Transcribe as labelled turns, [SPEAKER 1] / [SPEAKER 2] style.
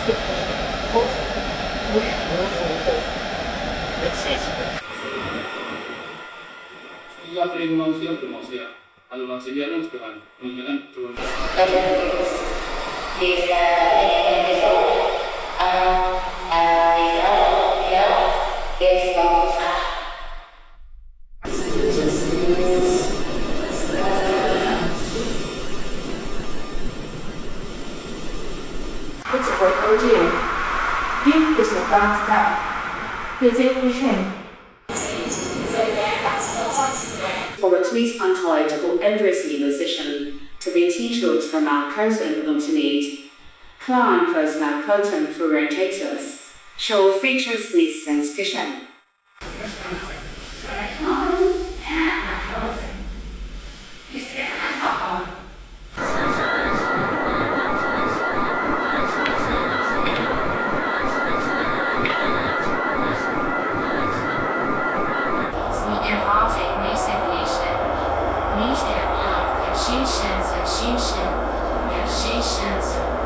[SPEAKER 1] manusia kalau manusia itu dengan turun.
[SPEAKER 2] It's a great idea. Give is a fast step. Presentation.
[SPEAKER 3] Police anti-double endlessly position to be t-shirts from our present continued. Plan personal content for rotators. Show features with sensation.
[SPEAKER 4] Actions